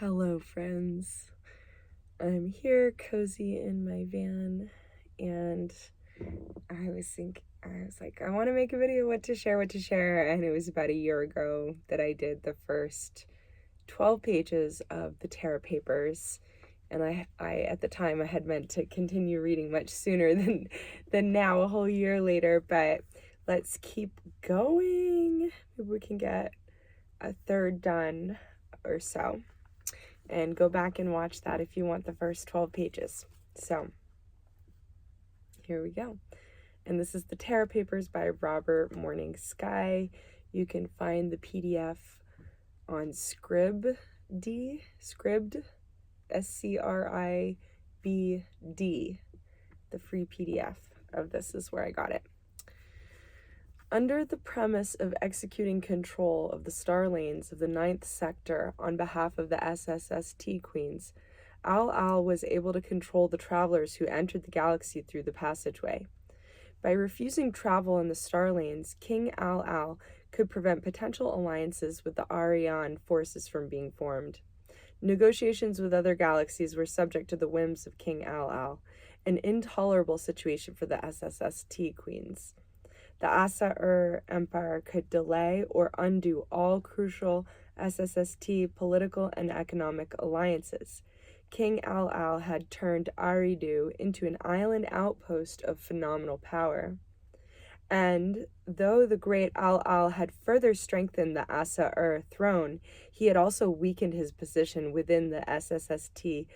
Hello, friends. I'm here cozy in my van, and I was like, I want to make a video, what to share. And it was about a year ago that I did the first 12 pages of the Terra Papers. And I at the time, I had meant to continue reading much sooner than now, a whole year later, but let's keep going. Maybe we can get a third done or so. And go back and watch that if you want the first 12 pages. So, here we go. And this is the Terra Papers by Robert Morning Sky. You can find the PDF on Scribd, S-C-R-I-B-D. The free PDF of this is where I got it. Under the premise of executing control of the star lanes of the 9th sector on behalf of the SSS-T Queens, Al was able to control the travelers who entered the galaxy through the passageway. By refusing travel in the star lanes, King Al could prevent potential alliances with the Arian forces from being formed. Negotiations with other galaxies were subject to the whims of King Al, an intolerable situation for the SSS-T Queens. The Asa Empire could delay or undo all crucial SSS-T political and economic alliances. King Al had turned Aridu into an island outpost of phenomenal power. And though the great Al had further strengthened the Asa throne, he had also weakened his position within the SSS-T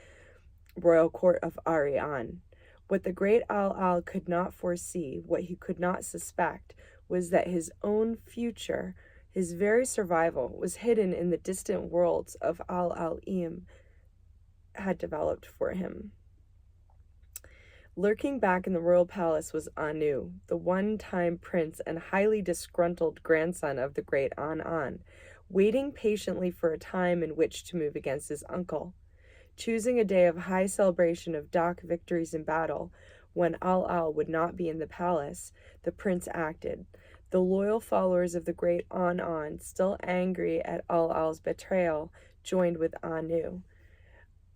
royal court of Arian. What the great Al could not foresee, what he could not suspect, was that his own future, his very survival, was hidden in the distant worlds of Al-Im had developed for him. Lurking back in the royal palace was Anu, the one-time prince and highly disgruntled grandson of the great An, waiting patiently for a time in which to move against his uncle. Choosing a day of high celebration of dark victories in battle, when Al would not be in the palace, the prince acted. The loyal followers of the great An, still angry at Al's betrayal, joined with Anu.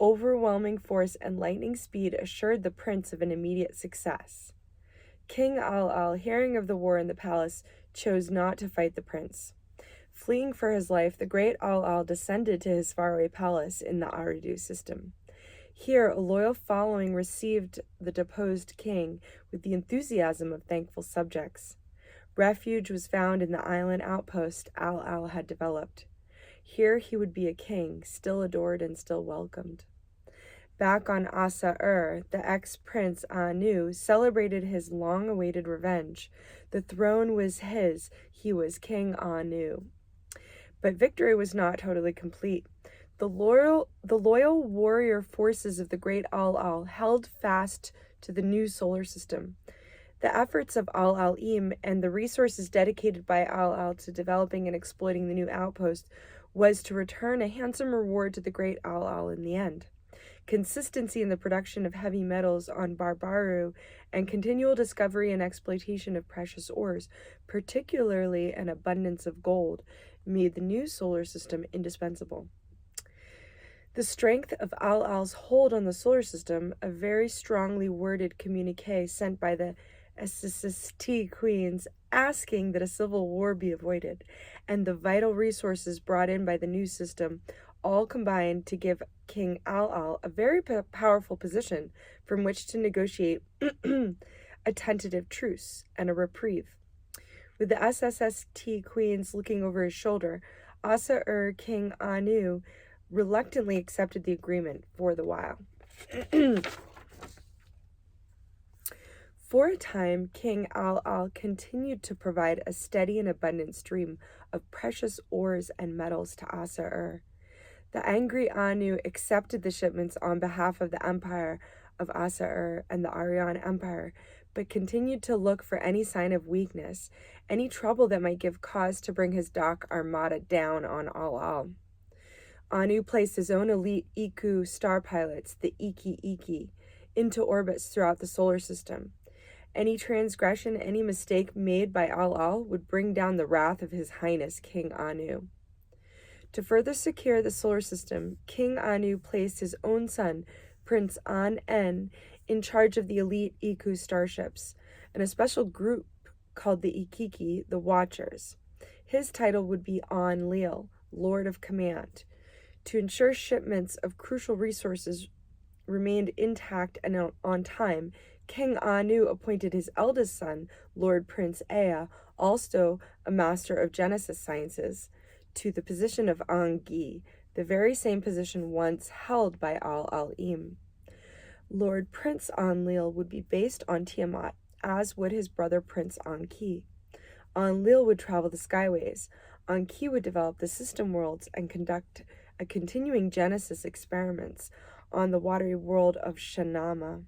Overwhelming force and lightning speed assured the prince of an immediate success. King Al, hearing of the war in the palace, chose not to fight the prince. Fleeing for his life, the great Al descended to his faraway palace in the Aridu system. Here, a loyal following received the deposed king with the enthusiasm of thankful subjects. Refuge was found in the island outpost Al had developed. Here he would be a king, still adored and still welcomed. Back on Asa the ex-prince Anu celebrated his long-awaited revenge. The throne was his. He was King Anu. But victory was not totally complete. The loyal warrior forces of the great Al held fast to the new solar system. The efforts of Al-Im and the resources dedicated by Al to developing and exploiting the new outpost was to return a handsome reward to the great Al in the end. Consistency in the production of heavy metals on Barbaru and continual discovery and exploitation of precious ores, particularly an abundance of gold, made the new solar system indispensable. The strength of Al's hold on the solar system, a very strongly worded communique sent by the SSS-T Queens asking that a civil war be avoided, and the vital resources brought in by the new system all combined to give King Al a very powerful position from which to negotiate a tentative truce and a reprieve. With the SSS-T Queens looking over his shoulder, Asa King Anu reluctantly accepted the agreement for the while. For a time, King Al continued to provide a steady and abundant stream of precious ores and metals to Asa The angry Anu accepted the shipments on behalf of the empire of Asa and the Arian Empire, but continued to look for any sign of weakness, any trouble that might give cause to bring his dark armada down on Al. Anu placed his own elite Iku star pilots, the Ikiki, into orbits throughout the solar system. Any transgression, any mistake made by Al would bring down the wrath of His Highness King Anu. To further secure the solar system, King Anu placed his own son, Prince An-en, in charge of the elite Iku starships, and a special group called the Ikiki, the Watchers. His title would be An-lil, Lord of Command. To ensure shipments of crucial resources remained intact and on time, King Anu appointed his eldest son, Lord Prince Ea, also a master of Genesis sciences, to the position of An-gi, the very same position once held by Al-Im. Lord Prince An-lil would be based on Tiamat, as would his brother Prince An-ki. An-lil would travel the skyways. An-ki would develop the system worlds and conduct a continuing Genesis experiments on the watery world of Shanama.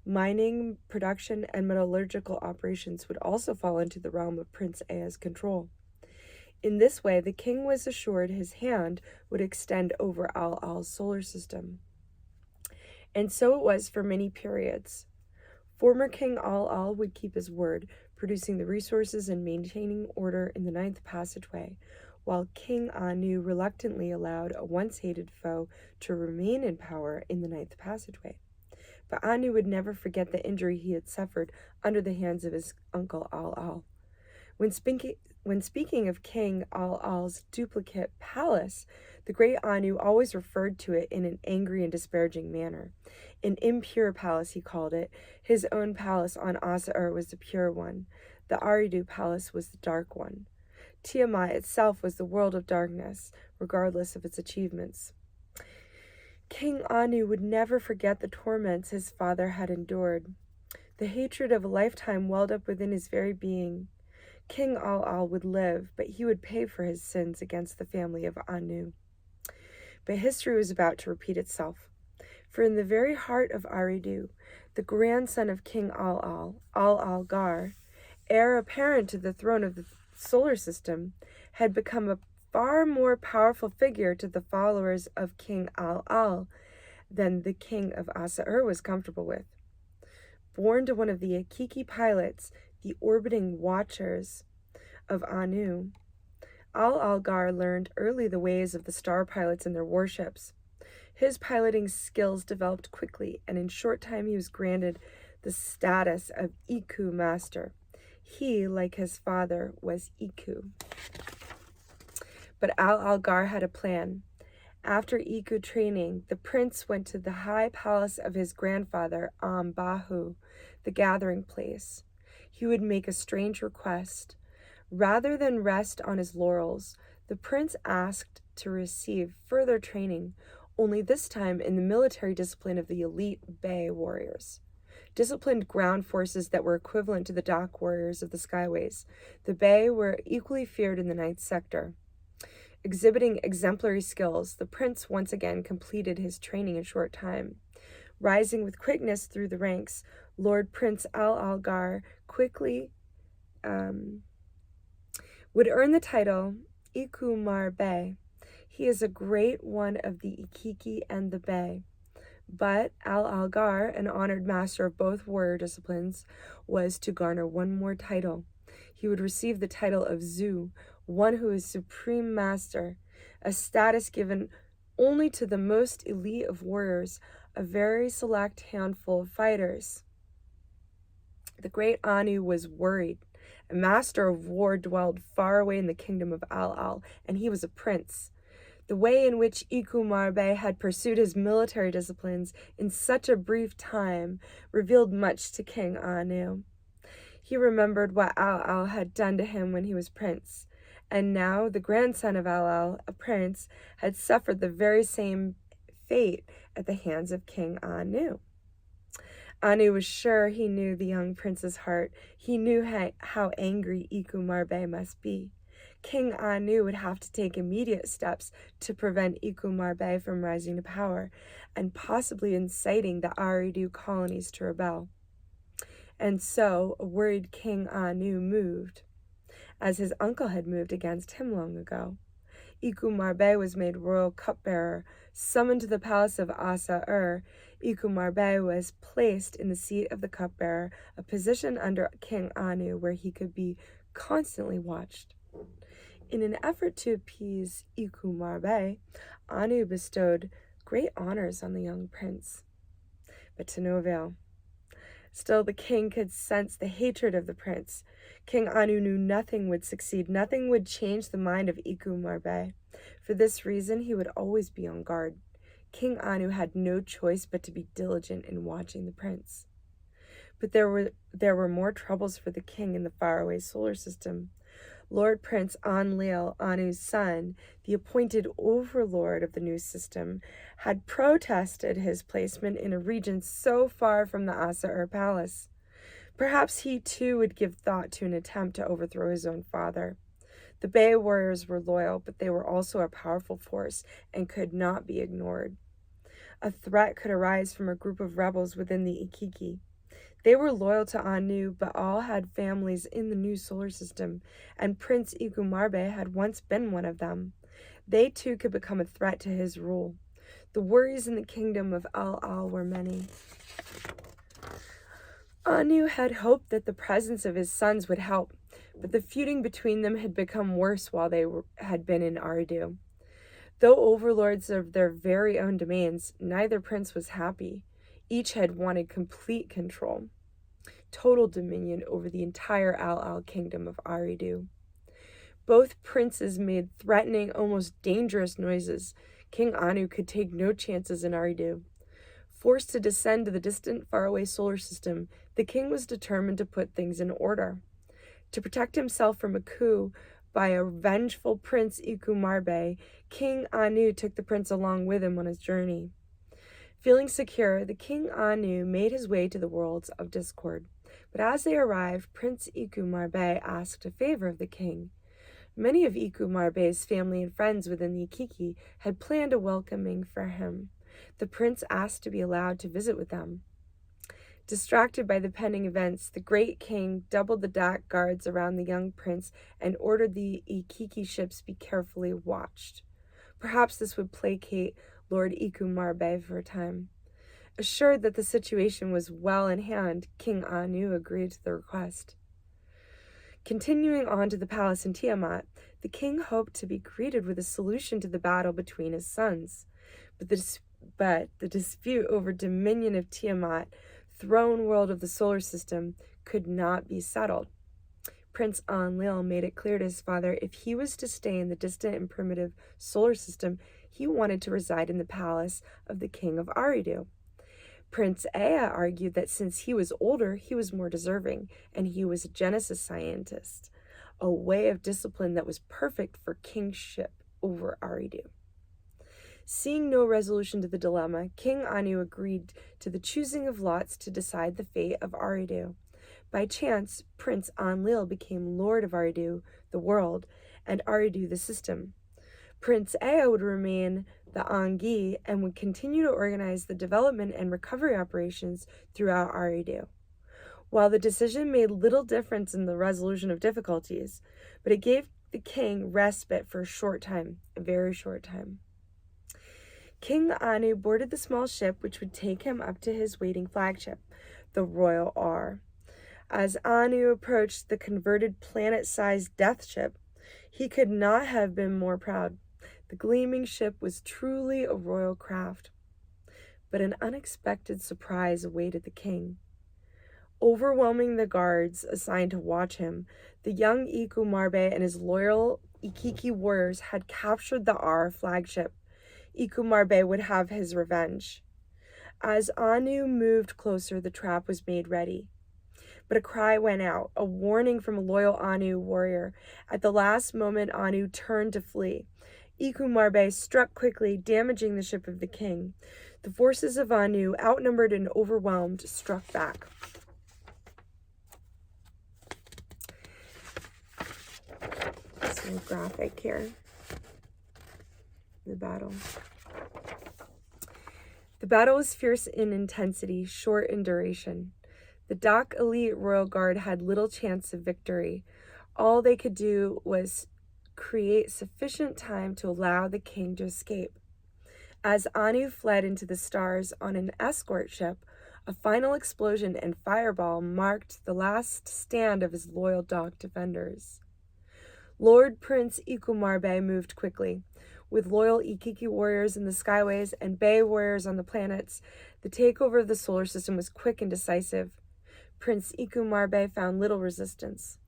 Mining, production, and metallurgical operations would also fall into the realm of Prince Ea's control. In this way, the king was assured his hand would extend over Al-Al's solar system. And so it was for many periods. Former King Al-Al would keep his word, producing the resources and maintaining order in the ninth passageway, while King Anu reluctantly allowed a once-hated foe to remain in power in the ninth passageway. But Anu would never forget the injury he had suffered under the hands of his uncle Al-Al. When speaking of King Al-Al's duplicate palace, the great Anu always referred to it in an angry and disparaging manner. An impure palace, he called it. His own palace on Asa-Ur was the pure one. The Aridu palace was the dark one. Tiamat itself was the world of darkness, regardless of its achievements. King Anu would never forget the torments his father had endured. The hatred of a lifetime welled up within his very being. King Al-Al would live, but he would pay for his sins against the family of Anu. But history was about to repeat itself. For in the very heart of Aridu, the grandson of King Al-Al, Al-Algar, heir apparent to the throne of the solar system, had become a far more powerful figure to the followers of King Al-Al than the king of Asa-Ur was comfortable with. Born to one of the Ikiki pilots, the orbiting watchers of Anu, Al-Algar learned early the ways of the star pilots and their warships. His piloting skills developed quickly, and in short time he was granted the status of Iku master. He, like his father, was Iku. But Al-Algar had a plan. After Iku training, the prince went to the high palace of his grandfather, Am-Bahu, the gathering place. He would make a strange request. Rather than rest on his laurels, the prince asked to receive further training, only this time in the military discipline of the elite Beh warriors. Disciplined ground forces that were equivalent to the dock warriors of the skyways. The Beh were equally feared in the ninth sector. Exhibiting exemplary skills, the prince once again completed his training in short time. Rising with quickness through the ranks, Lord Prince Al-Algar quickly would earn the title Iku-mar-beh. He is a great one of the Ikiki and the Beh. But Al-Algar, an honored master of both warrior disciplines, was to garner one more title. He would receive the title of Zu, one who is supreme master, a status given only to the most elite of warriors, a very select handful of fighters. The great Anu was worried. A master of war dwelled far away in the kingdom of Al-Al, and he was a prince. The way in which Iku-mar-beh had pursued his military disciplines in such a brief time revealed much to King Anu. He remembered what Al-Al had done to him when he was prince, and now the grandson of Al-Al, a prince, had suffered the very same fate at the hands of King Anu. Anu was sure he knew the young prince's heart. He knew how angry Iku-mar-beh must be. King Anu would have to take immediate steps to prevent Iku-mar-beh from rising to power and possibly inciting the Aridu colonies to rebel. And so a worried King Anu moved, as his uncle had moved against him long ago. Iku-mar-beh was made royal cupbearer. Summoned to the palace of Asa-Ur, Iku-mar-beh was placed in the seat of the cupbearer, a position under King Anu where he could be constantly watched. In an effort to appease Iku-mar-beh, Anu bestowed great honors on the young prince, but to no avail. Still, the king could sense the hatred of the prince. King Anu knew nothing would succeed, nothing would change the mind of Iku-mar-beh. For this reason, he would always be on guard. King Anu had no choice but to be diligent in watching the prince. But there were more troubles for the king in the faraway solar system. Lord Prince Enlil, Anu's son, the appointed overlord of the new system, had protested his placement in a region so far from the Asa palace. Perhaps he too would give thought to an attempt to overthrow his own father. The Beh warriors were loyal, but they were also a powerful force and could not be ignored. A threat could arise from a group of rebels within the Ikiki. They were loyal to Anu, but all had families in the new solar system, and Prince Iku-mar-beh had once been one of them. They too could become a threat to his rule. The worries in the kingdom of Al-Al were many. Anu had hoped that the presence of his sons would help, but the feuding between them had become worse while they had been in Eridu. Though overlords of their very own domains, neither prince was happy. Each had wanted complete control, total dominion over the entire Al-Al kingdom of Eridu. Both princes made threatening, almost dangerous noises. King Anu could take no chances in Eridu. Forced to descend to the distant, faraway solar system, the king was determined to put things in order. To protect himself from a coup by a vengeful Prince Iku-mar-beh, King Anu took the prince along with him on his journey. Feeling secure, the King Anu made his way to the worlds of discord. But as they arrived, Prince Iku-mar-beh asked a favor of the king. Many of Iku-mar-beh's family and friends within the Ikiki had planned a welcoming for him. The prince asked to be allowed to visit with them. Distracted by the pending events, the great king doubled the dak guards around the young prince and ordered the Ikiki ships be carefully watched. Perhaps this would placate Lord Iku-mar-beh for a time. Assured that the situation was well in hand, King Anu agreed to the request. Continuing on to the palace in Tiamat, the king hoped to be greeted with a solution to the battle between his sons. But the dispute over dominion of Tiamat, throne world of the solar system, could not be settled. Prince Enlil made it clear to his father if he was to stay in the distant and primitive solar system, he wanted to reside in the palace of the king of Eridu. Prince Ea argued that since he was older, he was more deserving, and he was a Genesis scientist, a way of discipline that was perfect for kingship over Eridu. Seeing no resolution to the dilemma, King Anu agreed to the choosing of lots to decide the fate of Eridu. By chance, Prince Enlil became Lord of Eridu, the world, and Eridu, the system. Prince Ea would remain the Angi and would continue to organize the development and recovery operations throughout Eridu. While the decision made little difference in the resolution of difficulties, but it gave the king respite for a short time, a very short time. King Anu boarded the small ship which would take him up to his waiting flagship, the Royal R. As Anu approached the converted planet-sized death ship, he could not have been more proud. The gleaming ship was truly a royal craft. But an unexpected surprise awaited the king. Overwhelming the guards assigned to watch him, the young Iku-mar-beh and his loyal Ikiki warriors had captured the R flagship. Iku-mar-beh would have his revenge. As Anu moved closer, the trap was made ready. But a cry went out, a warning from a loyal Anu warrior. At the last moment, Anu turned to flee. Iku-mar-beh struck quickly, damaging the ship of the king. The forces of Anu, outnumbered and overwhelmed, struck back. Some graphic here. The battle. The battle was fierce in intensity, short in duration. The Dak elite royal guard had little chance of victory. All they could do was create sufficient time to allow the king to escape. As Anu fled into the stars on an escort ship, a final explosion and fireball marked the last stand of his loyal Dak defenders. Lord Prince Iku-mar-beh moved quickly. With loyal Ikiki warriors in the skyways and Beh warriors on the planets, the takeover of the solar system was quick and decisive. Prince Iku-mar-beh found little resistance.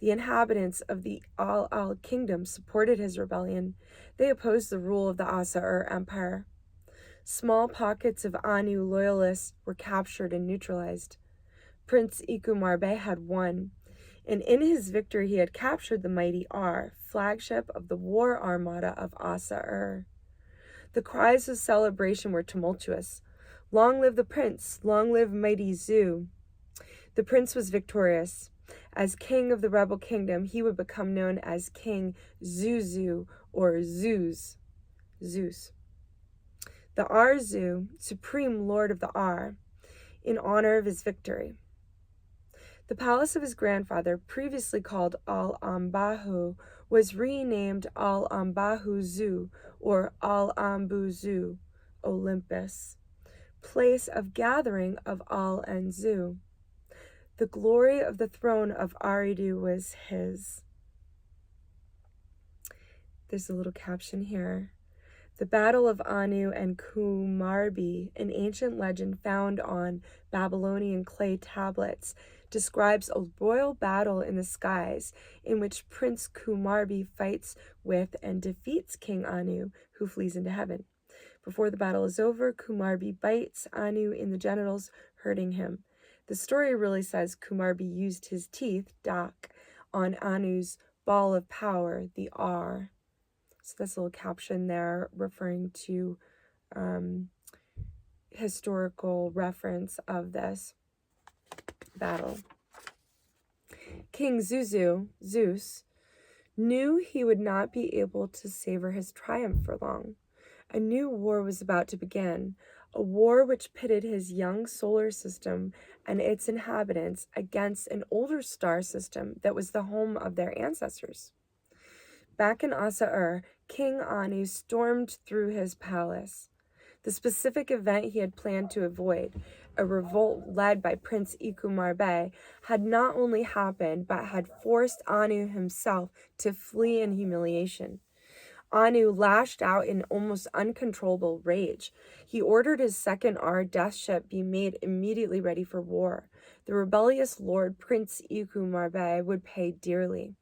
The inhabitants of the Al kingdom supported his rebellion. They opposed the rule of the Asa Empire. Small pockets of Anu loyalists were captured and neutralized. Prince Iku-mar-beh had won, and in his victory he had captured the mighty R, flagship of the war armada of Asa. The cries of celebration were tumultuous. Long live the prince! Long live mighty Zeus! The prince was victorious. As king of the rebel kingdom, he would become known as King Zuzu or Zeus. The Arzu, supreme lord of the R, in honor of his victory. The palace of his grandfather, previously called Al-Ambahu, was renamed Al-Ambahu-Zu or Al-Ambu-Zu, Olympus, place of gathering of Al and Zu. The glory of the throne of Aridu was his. There's a little caption here. The Battle of Anu and Iku-mar-beh, an ancient legend found on Babylonian clay tablets, describes a royal battle in the skies in which Prince Iku-mar-beh fights with and defeats King Anu, who flees into heaven. Before the battle is over, Iku-mar-beh bites Anu in the genitals, hurting him. The story really says Iku-mar-beh used his teeth, dak, on Anu's ball of power, the R. So this little caption there referring to historical reference of this battle. King Zeus, knew he would not be able to savor his triumph for long. A new war was about to begin, a war which pitted his young solar system and its inhabitants against an older star system that was the home of their ancestors. Back in Asa, King Anu stormed through his palace. The specific event he had planned to avoid, a revolt led by Prince Iku-mar-beh, had not only happened, but had forced Anu himself to flee in humiliation. Anu lashed out in almost uncontrollable rage. He ordered his second R death ship be made immediately ready for war. The rebellious Lord Prince Iku-mar-beh would pay dearly.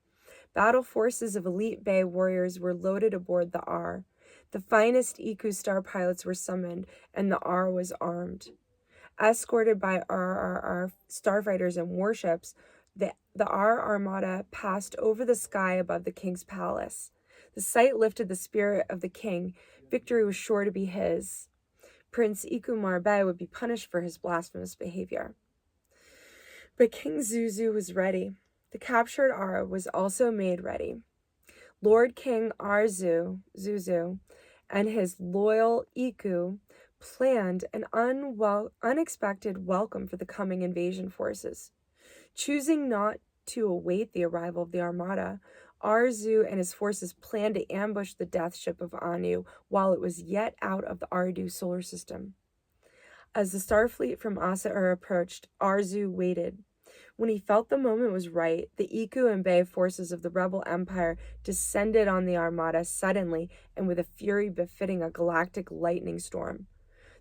Battle forces of elite Beh warriors were loaded aboard the R. The finest Iku star pilots were summoned, and the R was armed. Escorted by RRR starfighters and warships, the R armada passed over the sky above the king's palace. The sight lifted the spirit of the king. Victory was sure to be his. Prince Iku-mar-beh would be punished for his blasphemous behavior. But King Zuzu was ready. The captured R was also made ready. Lord King Zuzu, and his loyal Iku planned an unexpected welcome for the coming invasion forces. Choosing not to await the arrival of the armada, Arzu and his forces planned to ambush the death ship of Anu while it was yet out of the Ardu solar system. As the Starfleet from Asa approached, Arzu waited. When he felt the moment was right, the Iku and Beh forces of the rebel empire descended on the armada suddenly and with a fury befitting a galactic lightning storm.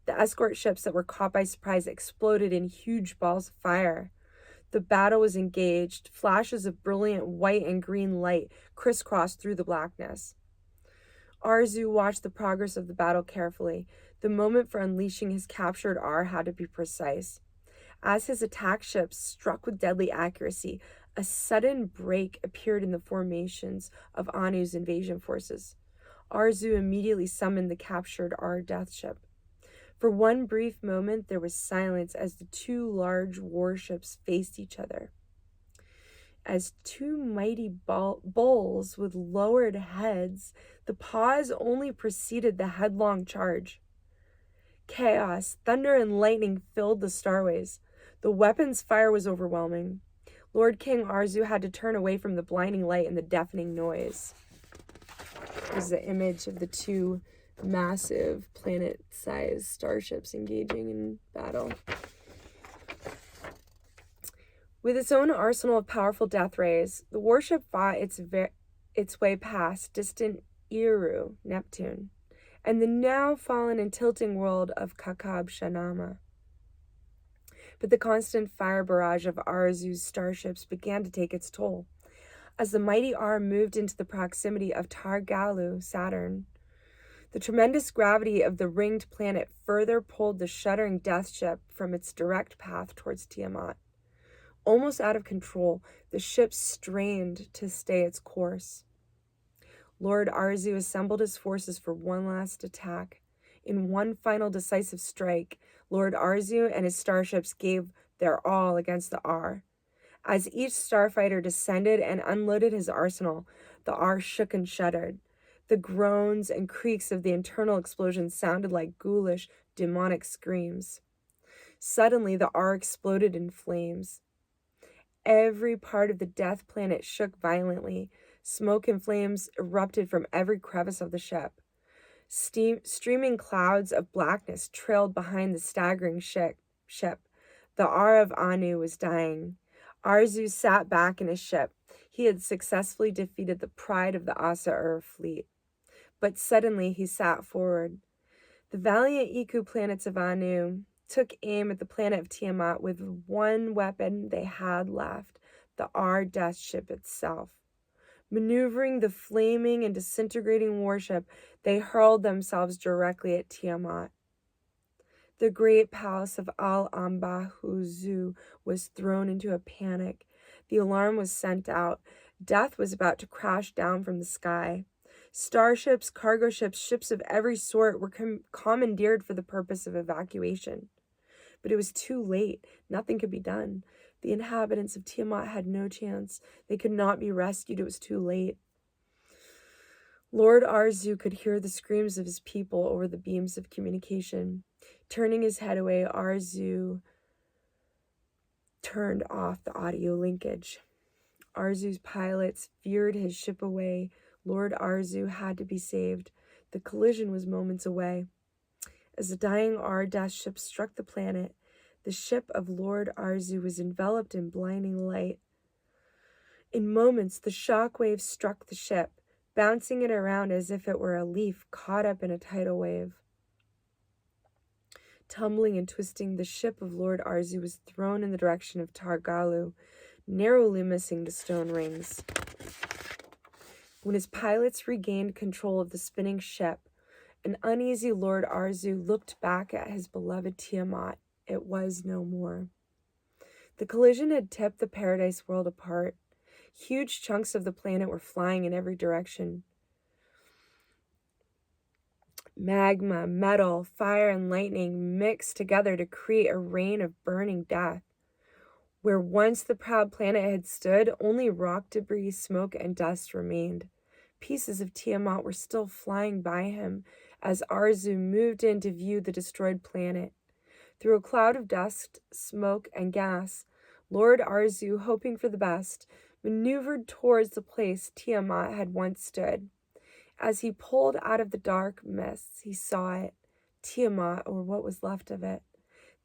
The escort ships that were caught by surprise exploded in huge balls of fire. The battle was engaged. Flashes of brilliant white and green light crisscrossed through the blackness. Arzu watched the progress of the battle carefully. The moment for unleashing his captured R had to be precise. As his attack ships struck with deadly accuracy, a sudden break appeared in the formations of Anu's invasion forces. Arzu immediately summoned the captured R death ship. For one brief moment, there was silence as the two large warships faced each other. As two mighty bulls with lowered heads, the pause only preceded the headlong charge. Chaos, thunder, and lightning filled the starways. The weapon's fire was overwhelming. Lord King Arzu had to turn away from the blinding light and the deafening noise. There's the image of the two massive planet-sized starships engaging in battle. With its own arsenal of powerful death rays, the warship fought its its way past distant Iru, Neptune, and the now fallen and tilting world of Kakab-Shanama. But the constant fire barrage of Arzu's starships began to take its toll. As the mighty R moved into the proximity of Targalu, Saturn, the tremendous gravity of the ringed planet further pulled the shuddering death ship from its direct path towards Tiamat. Almost out of control, the ship strained to stay its course. Lord Arzu assembled his forces for one last attack. In one final decisive strike, Lord Arzu and his starships gave their all against the R. As each starfighter descended and unloaded his arsenal, the R shook and shuddered. The groans and creaks of the internal explosion sounded like ghoulish, demonic screams. Suddenly, the R exploded in flames. Every part of the death planet shook violently. Smoke and flames erupted from every crevice of the ship. Streaming clouds of blackness trailed behind the staggering ship. The R of Anu was dying. Arzu sat back in his ship. He had successfully defeated the pride of the Asa-Ur fleet. But suddenly he sat forward. The valiant Iku planets of Anu took aim at the planet of Tiamat with one weapon they had left, the R death ship itself. Maneuvering the flaming and disintegrating warship, they hurled themselves directly at Tiamat. The great palace of Al-Ambahuzu was thrown into a panic. The alarm was sent out. Death was about to crash down from the sky. Starships, cargo ships, ships of every sort were commandeered for the purpose of evacuation. But it was too late. Nothing could be done. The inhabitants of Tiamat had no chance. They could not be rescued. It was too late. Lord Arzu could hear the screams of his people over the beams of communication. Turning his head away, Arzu turned off the audio linkage. Arzu's pilots veered his ship away. Lord Arzu had to be saved. The collision was moments away. As the dying R death ship struck the planet, the ship of Lord Arzu was enveloped in blinding light. In moments, the shock waves struck the ship, bouncing it around as if it were a leaf caught up in a tidal wave. Tumbling and twisting, the ship of Lord Arzu was thrown in the direction of Targalu, narrowly missing the stone rings. When his pilots regained control of the spinning ship, an uneasy Lord Arzu looked back at his beloved Tiamat. It was no more. The collision had tipped the paradise world apart. Huge chunks of the planet were flying in every direction. Magma, metal, fire, and lightning mixed together to create a rain of burning death. Where once the proud planet had stood, only rock debris, smoke, and dust remained. Pieces of Tiamat were still flying by him as Arzu moved in to view the destroyed planet. Through a cloud of dust, smoke, and gas, Lord Arzu, hoping for the best, maneuvered towards the place Tiamat had once stood. As he pulled out of the dark mists, he saw it, Tiamat, or what was left of it.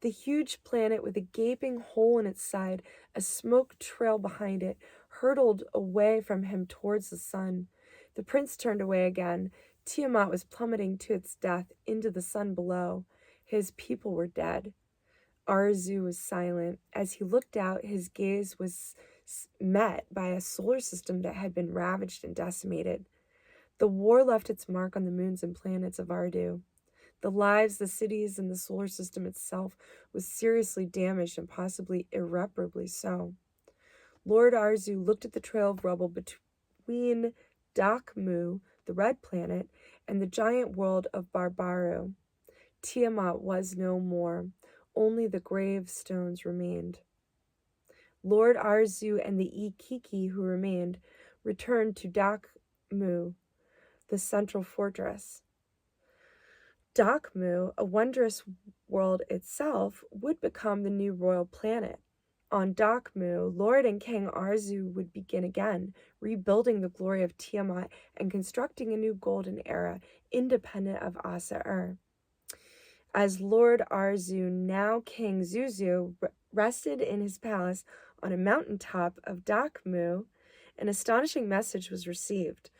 The huge planet with a gaping hole in its side, a smoke trail behind it, hurtled away from him towards the sun. The prince turned away again. Tiamat was plummeting to its death into the sun below. His people were dead. Arzu was silent. As he looked out, his gaze was met by a solar system that had been ravaged and decimated. The war left its mark on the moons and planets of Ardu. The lives, the cities, and the solar system itself was seriously damaged and possibly irreparably so. Lord Arzu looked at the trail of rubble between Dakmu, the red planet, and the giant world of Barbaru. Tiamat was no more. Only the gravestones remained. Lord Arzu and the Ikiki who remained returned to Dakmu, the central fortress. Dakmu, a wondrous world itself, would become the new royal planet. On Dakmu, Lord and King Arzu would begin again, rebuilding the glory of Tiamat and constructing a new golden era, independent of Asa-Ur. As Lord Arzu, now King Zuzu, rested in his palace on a mountaintop of Dakmu an astonishing message was received.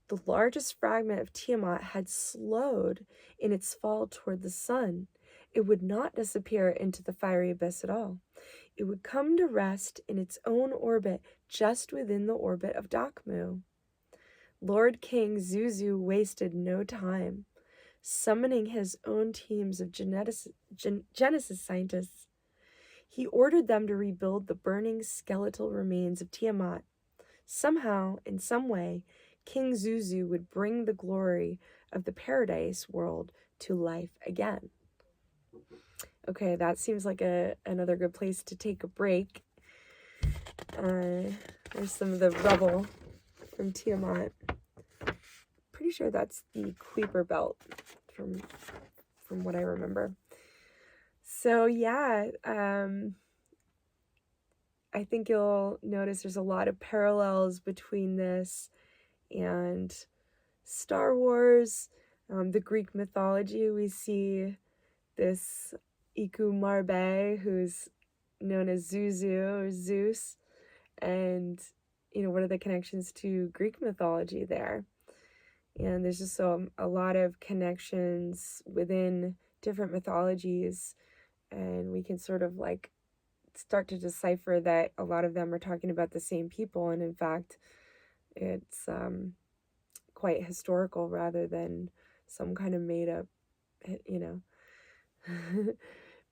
The largest fragment of Tiamat had slowed in its fall toward the sun. It would not disappear into the fiery abyss at all. It would come to rest in its own orbit, just within the orbit of Dakmu. Lord King Zuzu wasted no time, summoning his own teams of Genesis scientists. He ordered them to rebuild the burning skeletal remains of Tiamat. Somehow, in some way, King Zuzu would bring the glory of the paradise world to life again. Okay, that seems like another good place to take a break. There's some of the rubble from Tiamat. Pretty sure that's the Kuiper belt from what I remember. So yeah, I think you'll notice there's a lot of parallels between this and Star Wars, the Greek mythology. We see this Iku-mar-beh, who's known as Zuzu or Zeus, and what are the connections to Greek mythology there? And there's just a lot of connections within different mythologies, and we can sort of like start to decipher that a lot of them are talking about the same people, and in fact it's quite historical rather than some kind of made up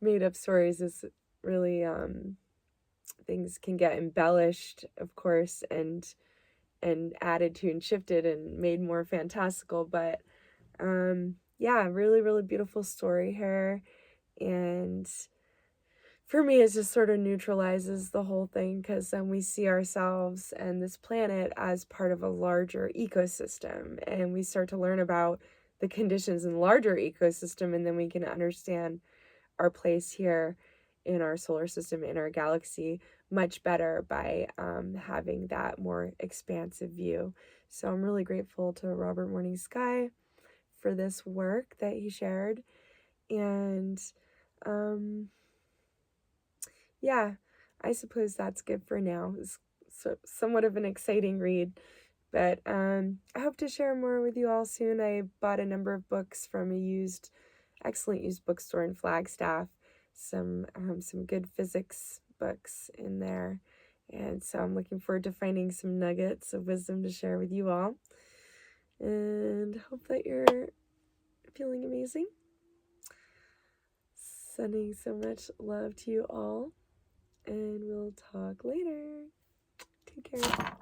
made up stories. Is really things can get embellished, of course, and added to and shifted and made more fantastical, but yeah, really, really beautiful story here. And for me, it just sort of neutralizes the whole thing, because then we see ourselves and this planet as part of a larger ecosystem, and we start to learn about the conditions in the larger ecosystem, and then we can understand our place here in our solar system, in our galaxy, much better by having that more expansive view. So I'm really grateful to Robert Morning Sky for this work that he shared. And yeah, I suppose that's good for now. It's somewhat of an exciting read, but I hope to share more with you all soon. I bought a number of books from a excellent used bookstore in Flagstaff. Some good physics books in there, and so I'm looking forward to finding some nuggets of wisdom to share with you all, and hope that you're feeling amazing. Sending so much love to you all, and we'll talk later. Take care.